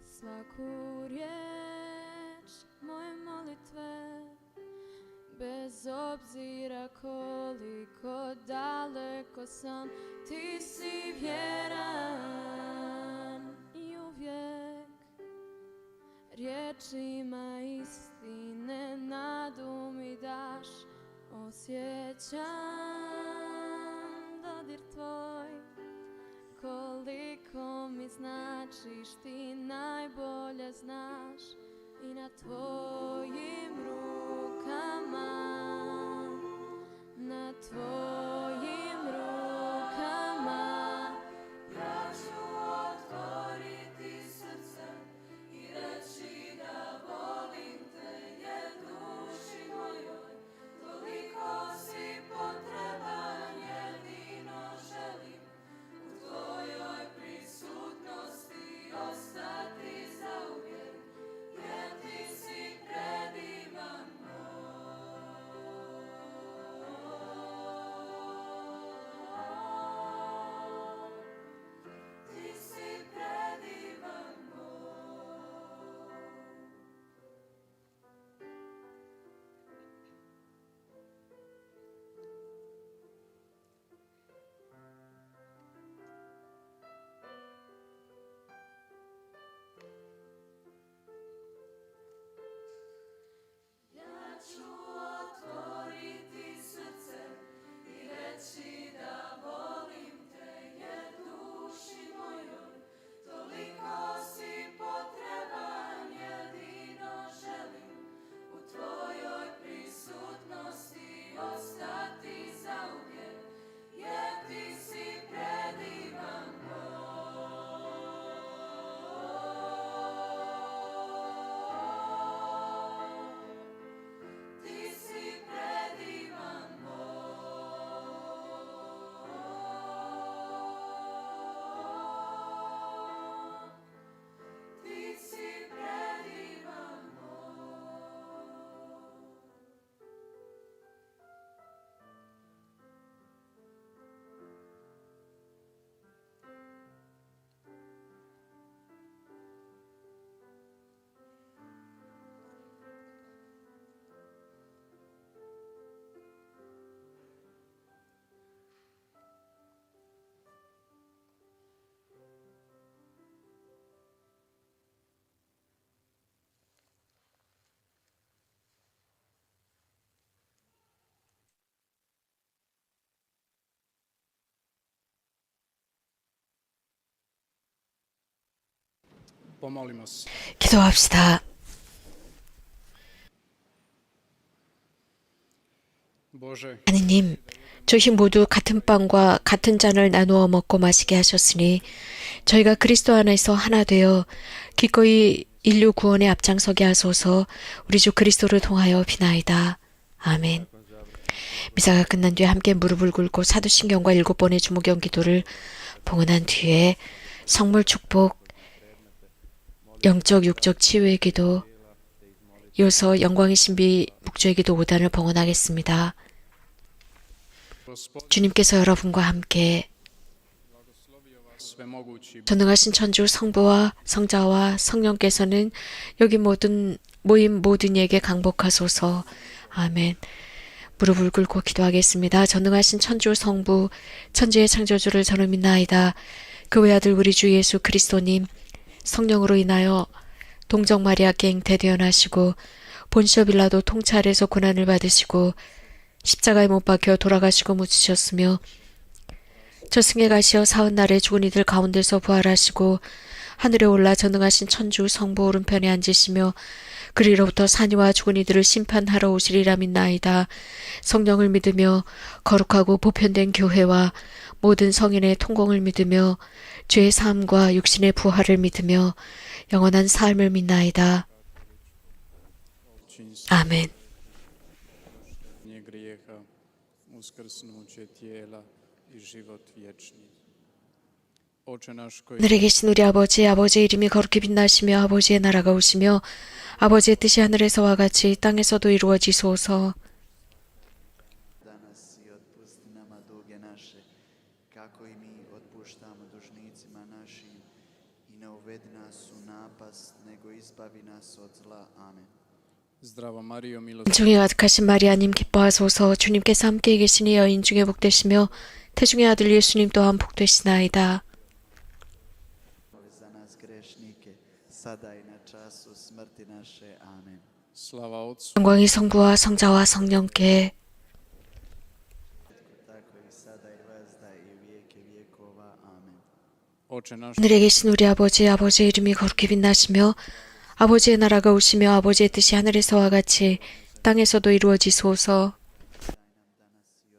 svaku riječ moje molitve, bez obzira koliko daleko sam, ti si vjeran i uvijek riječima istine nadu mi daš. Osjećam dodir tvoj, koliko mi značiš, ti najbolje znaš, i na tvojim rukama, na tvojim rukama Ja ću otvoriti srce i reći da volim te, jer duši mojoj toliko si potreban, jedino želim u tvojoj prisutnosti ostati zauvijek, jer ti si predivan Bog. Ti si predivan Bog. Ja ću otvoriti srce i reći da volim te, jer duši mojoj toliko si potreban, jedino želim u tvojoj prisutnosti ostati zauvijek, jer ti si predivan Bog. Ti si predivan Bog. Ti si predivan Bog. Pomolimo se. 기도합시다. Bože, 하느님, 저희 모두 같은 빵과 같은 잔을 나누어 먹고 마시게 하셨으니 저희가 그리스도 안에서 하나 되어 기꺼이 인류 구원에 앞장서게 하소서. 우리 주 그리스도를 통하여 비나이다. 아멘. 미사가 끝난 뒤에 함께 무릎을 꿇고 사도신경과 7번의 주무경 기도를 봉헌한 뒤에 성물 축복, 영적 육적 치유의 기도, 이어서 영광의 신비 묵주의 기도 5단을 봉헌하겠습니다. 주님께서 여러분과 함께 svemogući 전능하신 천주 성부와 성자와 성령께서는 여기 모임 모든 이에게 강복하소서. 아멘. 무릎을 꿇고 기도하겠습니다. 전능하신 천주 성부, 천지의 창조주를 저는 믿나이다. 그 외아들 우리 주 예수 그리스도님, 성령으로 인하여 동정 마리아께 잉태되어나시고 본시오 빌라도 통찰에서 고난을 받으시고 십자가에 못 박혀 돌아가시고 묻히셨으며 저승에 가시어 사흘 날에 죽은 이들 가운데서 부활하시고 하늘에 올라 전능하신 천주 성부 오른편에 앉으시며 그리로부터 산이와 죽은 이들을 심판하러 오시리라 믿나이다. 성령을 믿으며 거룩하고 보편된 교회와 모든 성인의 통공을 믿으며 죄의 사함과 육신의 부활을 믿으며 영원한 삶을 믿나이다. 아멘. grijeha, uskrsnuće tijela i život vječni. Oče naš koji 하늘에 계신 우리 아버지, 아버지의 이름이 거룩히 빛나시며 아버지의 나라가 오시며 아버지의 뜻이 하늘에서와 같이 땅에서도 이루어지소서. Danas i otpusti nama duge naše, kako i mi otpuštamo dužnicima našim, i ne uvedi nas u napast, nego izbavi nas od zla. Amen. Zdrava Marijo, milost 중에 가득하신 마리아님 기뻐하소서. 주님께서 함께 계시니 여인 중에 복되시며 태중의 아들 예수님 또한 복되시나이다. Moli za nas grešnike, sada i na času smrti naše. Amen. slava Otcu 영광이 성부와 성자와 성령께 Tako i sada i vazda i u vijeke vjekova. Amen. Oče naš 하늘에 계신 우리 아버지, 아버지의 이름이 거룩히 빛나시며 아버지의 나라가 오시며 아버지의 뜻이 하늘에서와 같이 땅에서도 이루어지소서.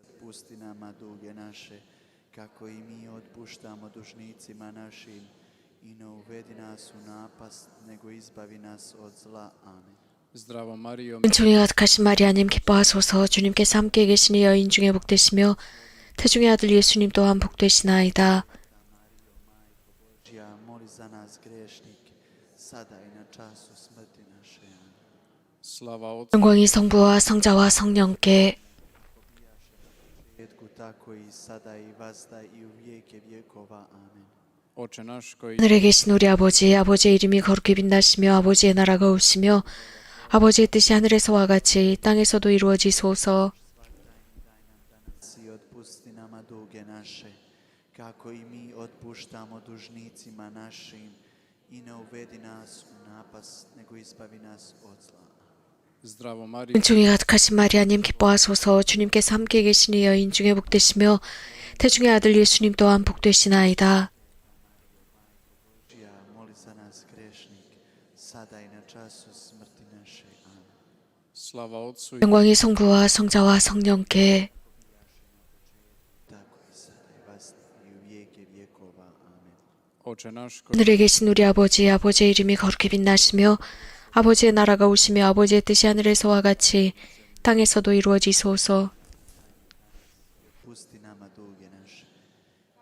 Otpusti nama duge naše, kako i mi otpuštamo dužnicima našim, i ne uvedi nas u napast, nego izbavi nas od zla. Amen. Zdravo Marijo, 은총이 가득하신 마리아님 기뻐하소서. 주님께서 함께 계시니 여인 중에 복되시며 태중의 아들 예수님 또한 복되시나이다. Božja, moli za nas grešnike, sada i na času smrti naše. Amen. slava Otcu 영광이 성부와 성자와 성령께 Početku, tako i sada i vazda i u vijeke vjekova. Amen. Oče naš koji 하늘에 계신 우리 아버지, 아버지의 이름이 거룩히 빛나시며 아버지의 나라가 오시며 아버지의 뜻이 하늘에서와 같이 땅에서도 이루어지소서. Si otpusti nama duge naše, kako i mi otpuštamo dužnicima našim, i ne uvedi nas u napast, nego izbavi nas od zla. Zdravo Marijo, 은총이 가득하신 마리아님 기뻐하소서. 주님께서 함께 계시니 여인 중에 복되시며 태중의 아들 예수님 또한 복되시나이다. Božja, moli za nas grešnike, sada i na času smrti naše. Amen. slava Otcu i 영광이 성부와 성자와 성령께 Tako i sada i vazda i u vijeke vjekova. Amen. Oče naš koji 하늘에 계신 우리 아버지, 아버지의 이름이 거룩히 빛나시며 아버지의 나라가 오시며 아버지의 뜻이 하늘에서와 같이 땅에서도 이루어지소서. Pusti nama duge naše,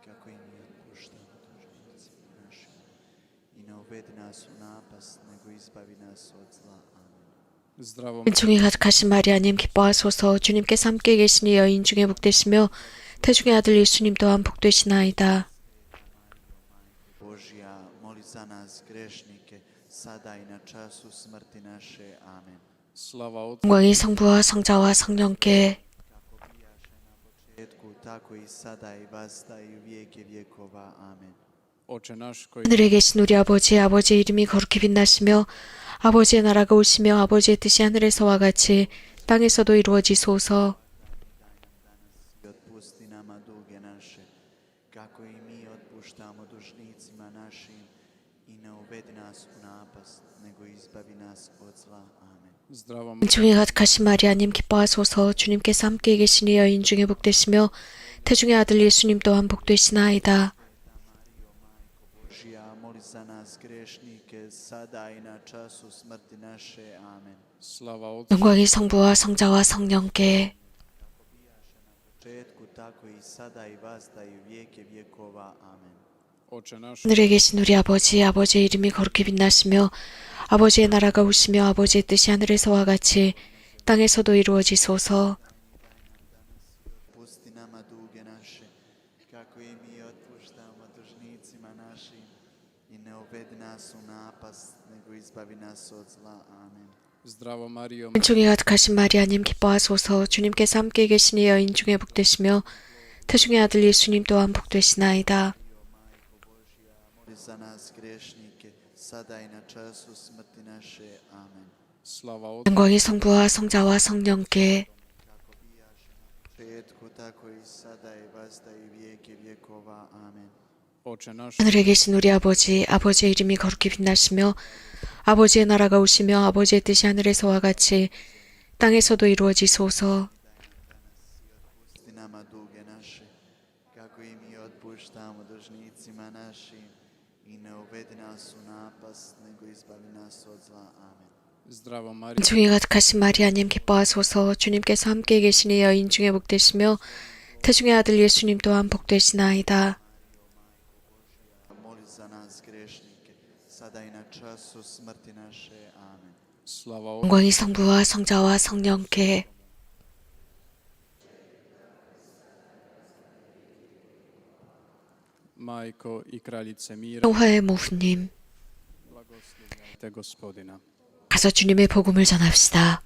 kako i mi otpuštamo dužnicima našim, i ne uvedi nas u napast, nego izbavi nas od zla. Amen. zdravo 은총이 가득하신 마리아님 기뻐하소서. 주님께서 함께 계시니 여인 중에 복되시며 태중의 아들 예수님 또한 복되시나이다. Božja, moli za nas grešnike, sada i na času smrti naše. Amen. slava Otcu 영광이 성부와 성자와 성령께 Početku, tako i sada i vazda i u vijeke vjekova. Amen. Oče naš koji 하늘에 계신 우리 아버지, 아버지의 이름이 거룩히 빛나시며 아버지의 나라가 오시며 아버지의 뜻이 하늘에서와 같이 땅에서도 이루어지소서. I otpusti nama duge naše, kako i mi otpuštamo dužnicima našim, i ne uvedi nas u napast, nego izbavi nas od zla. Amen. zdravo 은총이 가득하신 마리아님 기뻐하소서. 주님께서 함께 계시니 여인 중에 복되시며 태중의 아들 예수님 또한 복되시나이다. Božja, moli za nas grešnike, sada i na času smrti naše. Amen. slava Otcu 영광이 성부와 성자와 성령께 početku, tako i sada i vazda i u vijeke vjekova. Amen. Oče naš, 하늘에 계신 우리 아버지, 아버지의 이름이 거룩히 빛나시며 아버지의 나라가 오시며 아버지의 뜻이 하늘에서와 같이 땅에서도 이루어지소서. Pusti nama duge naše, kako i mi otpuštamo dužnicima našim, i ne uvedi nas u napast, nego izbavi nas od zla. Amen. zdravo Marijo, 은총이 가득하신 마리아님 기뻐하소서. 주님께서 함께 계시니 여인 중에 복되시며 태중의 아들 예수님 또한 복되시나이다. Moli za nas grešnike, sada i na času smrti naše. Amen. slava Otcu 영광이 성부와 성자와 성령께 Početku, tako i sada i vazda i u vijeke vjekova. Amen. Oče naš, 하늘에 계신 우리 아버지, 아버지의 이름이 거룩히 빛나시며 아버지의 나라가 오시며 아버지의 뜻이 하늘에서와 같이 땅에서도 이루어지소서. Pusti nama duge naše, kako i mi otpuštamo dužnicima našim, i ne uvedi nas u napast, nego izbavi nas od zla. Amen. zdravo Marijo, 은총이 가득하신 마리아님 기뻐하소서. 주님께서 함께 계시니 여인 중에 복되시며 태중의 아들 예수님 또한 복되시나이다. Moli za nas grešnike, sada i na času smrti naše. Amen. slava Otcu 영광이 성부와 성자와 성령께 Majko i kraljice mira, 평화의 모후님 blagoslovljajte Gospodina. 가서 주님의 복음을 전합시다.